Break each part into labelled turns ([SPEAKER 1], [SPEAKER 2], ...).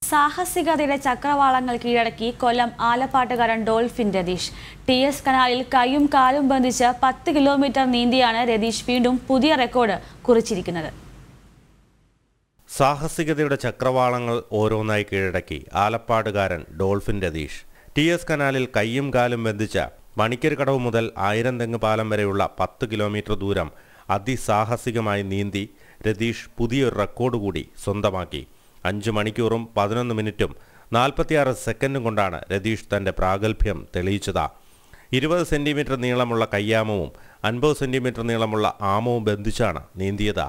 [SPEAKER 1] സാഹസികതയുടെ ചക്രവാളങ്ങൾ കീഴടക്കി കൊല്ലം ആലപ്പാട്ടുകാരൻ dolphin Ratheesh. TS കനാലിൽ കൈയും കാലും ബന്ധിച്ച് 10 കിലോമീറ്റർ നീന്തിയാണ് രതീഷ് വീണ്ടും പുതിയ റെക്കോർഡ് കുറിച്ചിരിക്കുന്നത്.
[SPEAKER 2] സാഹസികതയുടെ ചക്രവാളങ്ങൾ ഓരോന്നായി കീഴടക്കി ആലപ്പാടുകാരൻ ഡോൾഫിൻ രതീഷ്. TS കനാലിൽ കൈയും കാലും ബന്ധിച്ച മണിക്കർക്കടവ് മുതൽ ആയിരംതെങ്ങ് പാലം വരെയുള്ള 10 കിലോമീറ്റർ ദൂരം അതിസാഹസികമായി നീന്തി രതീഷ് പുതിയൊരു റെക്കോർഡ് കൂടി സ്വന്തമാക്കി. 5 മണിക്കൂറും 11 മിനിറ്റും 46 സെക്കൻഡും കൊണ്ടാണ് രതീഷ് തൻ്റെ പ്രാഗൽഭ്യം തെളിയിച്ചത്. 20 സെൻറ്റിമീറ്റർ നീളമുള്ള കയ്യാമവും 50 സെൻറ്റിമീറ്റർ നീളമുള്ള ആമവും ബന്ധിച്ചാണ് നീന്തിയത്.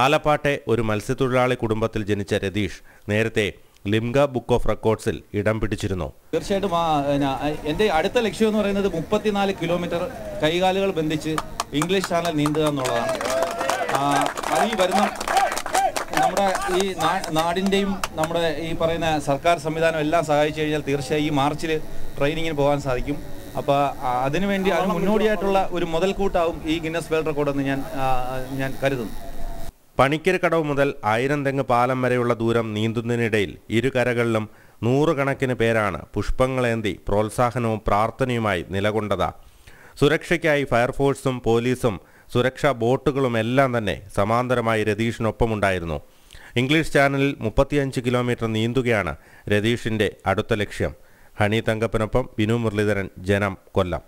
[SPEAKER 2] ആലപ്പാട്ടെ ഒരു മത്സ്യത്തൊഴിലാളി കുടുംബത്തിൽ ജനിച്ച രതീഷ് നേരത്തെ ലിംഗ ബുക്ക് ഓഫ് റെക്കോർഡ്സിൽ ഇടം പിടിച്ചിരുന്നു.
[SPEAKER 3] തീർച്ചയായിട്ടും എൻ്റെ അടുത്ത ലക്ഷ്യം എന്ന് പറയുന്നത് 34 കിലോമീറ്റർ കൈകാലുകൾ ബന്ധിച്ച് ഇംഗ്ലീഷ് ചാനൽ നീന്തുക എന്നുള്ളതാണ്. അത് ഈ വരുന്ന നമ്മുടെ ഈ നാടിൻ്റെയും നമ്മുടെ ഈ പറയുന്ന സർക്കാർ സംവിധാനം എല്ലാം സഹായിച്ചു കഴിഞ്ഞാൽ തീർച്ചയായും ഈ മാർച്ചിൽ ട്രെയിനിങ്ങിന് പോകാൻ സാധിക്കും. അപ്പോൾ അതിനുവേണ്ടി അതിന് മുന്നോടിയായിട്ടുള്ള ഒരു മുതൽക്കൂട്ടാവും ഈ ഗിന്നസ് വേൾഡ് റെക്കോർഡെന്ന് ഞാൻ കരുതുന്നു.
[SPEAKER 2] പണിക്കർക്കടവ് മുതൽ ആയിരംതെങ്ങ് പാലം വരെയുള്ള ദൂരം നീന്തുന്നതിനിടയിൽ ഇരുകരകളിലും 100 കണക്കിന് പേരാണ് പുഷ്പങ്ങളേന്തി പ്രോത്സാഹനവും പ്രാർത്ഥനയുമായി നിലകൊണ്ടത്. സുരക്ഷയ്ക്കായി ഫയർഫോഴ്സും പോലീസും സുരക്ഷാ ബോട്ടുകളും എല്ലാം തന്നെ സമാന്തരമായി രതീഷിനൊപ്പമുണ്ടായിരുന്നു. ഇംഗ്ലീഷ് ചാനലിൽ 35 കിലോമീറ്റർ നീന്തുകയാണ് രതീഷിൻ്റെ അടുത്ത ലക്ഷ്യം. ഹണി തങ്കപ്പനൊപ്പം ബിനു മുരളീധരൻ, ജനം, കൊല്ലം.